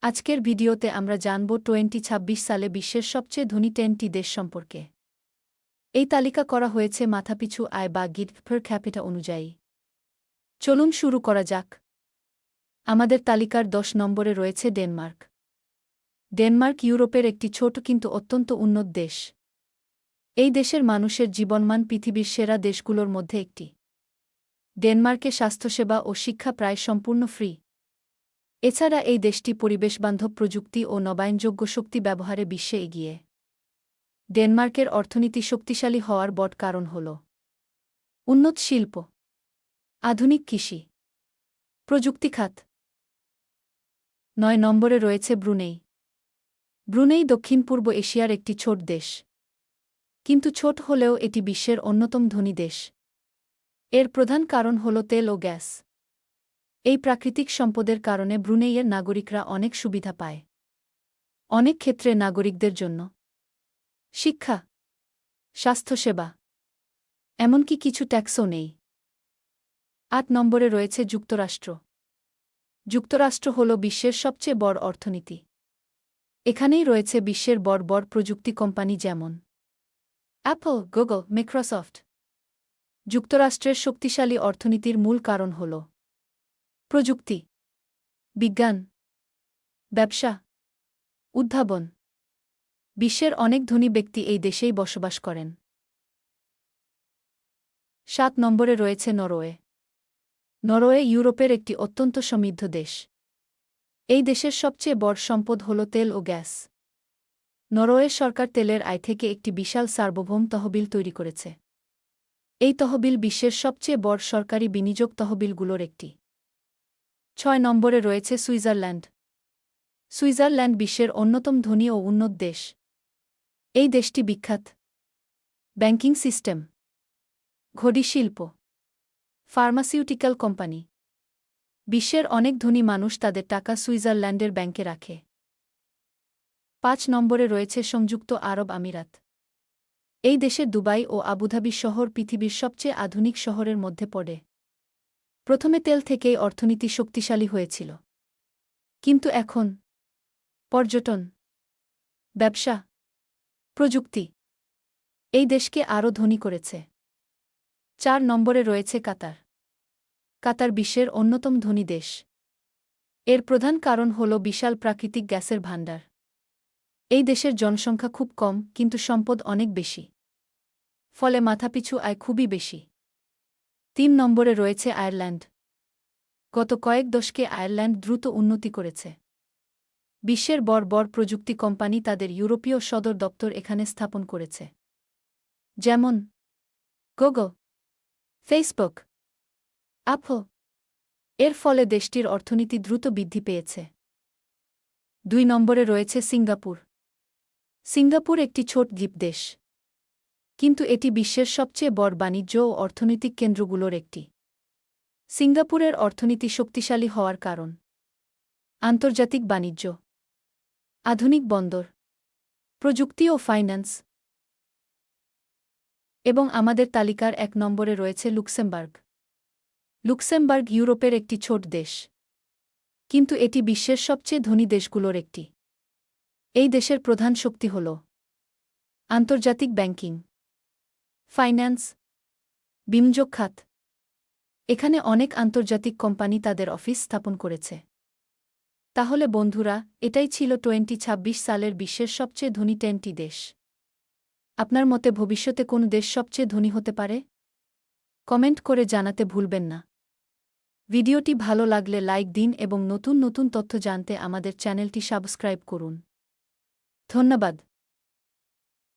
আজকের ভিডিওতে আমরা জানব 2026 সালে বিশ্বের সবচেয়ে ধনী 10টি দেশ সম্পর্কে। এই তালিকা করা হয়েছে মাথাপিছু আয় বা গিডপ পার ক্যাপিটা অনুযায়ী। চলুন শুরু করা যাক। আমাদের তালিকার 10 নম্বরে রয়েছে ডেনমার্ক। ডেনমার্ক ইউরোপের একটি ছোট কিন্তু অত্যন্ত উন্নত দেশ। এই দেশের মানুষের জীবনমান পৃথিবীর সেরা দেশগুলোর মধ্যে একটি। ডেনমার্কে স্বাস্থ্যসেবা ও শিক্ষা প্রায় সম্পূর্ণ ফ্রি। এছাড়া এই দেশটি পরিবেশবান্ধব প্রযুক্তি ও নবায়নযোগ্য শক্তি ব্যবহারে বিশ্বে এগিয়ে। ডেনমার্কের অর্থনীতি শক্তিশালী হওয়ার বড় কারণ হল উন্নত শিল্প, আধুনিক কৃষি, প্রযুক্তি খাত। 9 নম্বরে রয়েছে ব্রুনেই। ব্রুনেই দক্ষিণ পূর্ব এশিয়ার একটি ছোট দেশ। কিন্তু ছোট হলেও এটি বিশ্বের অন্যতম ধনী দেশ। এর প্রধান কারণ হল তেল ও গ্যাস। এই প্রাকৃতিক সম্পদের কারণে ব্রুনেইয়ের নাগরিকরা অনেক সুবিধা পায়। অনেক ক্ষেত্রে নাগরিকদের জন্য শিক্ষা, স্বাস্থ্যসেবা, এমনকি কিছু ট্যাক্সও নেই। 8 নম্বরে রয়েছে যুক্তরাষ্ট্র। যুক্তরাষ্ট্র হল বিশ্বের সবচেয়ে বড় অর্থনীতি। এখানেই রয়েছে বিশ্বের বড় বড় প্রযুক্তি কোম্পানি যেমন অ্যাপল, গুগল, মাইক্রোসফট। যুক্তরাষ্ট্রের শক্তিশালী অর্থনীতির মূল কারণ হল প্রযুক্তি, বিজ্ঞান, ব্যবসা, উদ্ভাবন। বিশ্বের অনেক ধনী ব্যক্তি এই দেশেই বসবাস করেন। 7 নম্বরে রয়েছে নরওয়ে। নরওয়ে ইউরোপের একটি অত্যন্ত সমৃদ্ধ দেশ। এই দেশের সবচেয়ে বড় সম্পদ হল তেল ও গ্যাস। নরওয়ে সরকার তেলের আয় থেকে একটি বিশাল সার্বভৌম তহবিল তৈরি করেছে। এই তহবিল বিশ্বের সবচেয়ে বড় সরকারি বিনিয়োগ তহবিলগুলোর একটি। 6 নম্বরে রয়েছে সুইজারল্যান্ড। সুইজারল্যান্ড বিশ্বের অন্যতম ধনী ও উন্নত দেশ। এই দেশটি বিখ্যাত ব্যাংকিং সিস্টেম, ঘড়ি শিল্প, ফার্মাসিউটিক্যাল কোম্পানি। বিশ্বের অনেক ধনী মানুষ তাদের টাকা সুইজারল্যান্ডের ব্যাংকে রাখে। 5 নম্বরে রয়েছে সংযুক্ত আরব আমিরাত। এই দেশের দুবাই ও আবুধাবি শহর পৃথিবীর সবচেয়ে আধুনিক শহরের মধ্যে পড়ে। প্রথমে তেল থেকেই অর্থনীতি শক্তিশালী হয়েছিল। কিন্তু এখন পর্যটন, ব্যবসা, প্রযুক্তি এই দেশকে আরও ধনী করেছে। 4 নম্বরে রয়েছে কাতার। কাতার বিশ্বের অন্যতম ধনী দেশ। এর প্রধান কারণ হল বিশাল প্রাকৃতিক গ্যাসের ভাণ্ডার। এই দেশের জনসংখ্যা খুব কম কিন্তু সম্পদ অনেক বেশি। ফলে মাথাপিছু আয় খুবই বেশি। 3 নম্বরে রয়েছে আয়ারল্যান্ড। গত কয়েক দশকে আয়ারল্যান্ড দ্রুত উন্নতি করেছে। বিশ্বের বড় বড় প্রযুক্তি কোম্পানি তাদের ইউরোপীয় সদর দপ্তর এখানে স্থাপন করেছে। যেমন গুগল, ফেসবুক, অ্যাপল। এর ফলে দেশটির অর্থনীতি দ্রুত বৃদ্ধি পেয়েছে। 2 নম্বরে রয়েছে সিঙ্গাপুর। সিঙ্গাপুর একটি ছোট দ্বীপ দেশ। কিন্তু এটি বিশ্বের সবচেয়ে বড় বাণিজ্য ও অর্থনৈতিক কেন্দ্রগুলোর একটি। সিঙ্গাপুরের অর্থনীতি শক্তিশালী হওয়ার কারণ আন্তর্জাতিক বাণিজ্য, আধুনিক বন্দর, প্রযুক্তি ও ফাইন্যান্স। এবং আমাদের তালিকার 1 নম্বরে রয়েছে লুক্সেমবার্গ। লুক্সেমবার্গ ইউরোপের একটি ছোট দেশ। কিন্তু এটি বিশ্বের সবচেয়ে ধনী দেশগুলোর একটি। এই দেশের প্রধান শক্তি হল আন্তর্জাতিক ব্যাংকিং, ফাইন্যান্স, বিনিয়োগ খাত। এখানে অনেক আন্তর্জাতিক কোম্পানি তাদের অফিস স্থাপন করেছে। তাহলে বন্ধুরা, এটাই ছিল 2026 সালের বিশ্বের সবচেয়ে ধনী 10টি দেশ। আপনার মতে ভবিষ্যতে কোন দেশ সবচেয়ে ধনী হতে পারে? কমেন্ট করে জানাতে ভুলবেন না। ভিডিওটি ভালো লাগলে লাইক দিন এবং নতুন নতুন তথ্য জানতে আমাদের চ্যানেলটি সাবস্ক্রাইব করুন। ধন্যবাদ।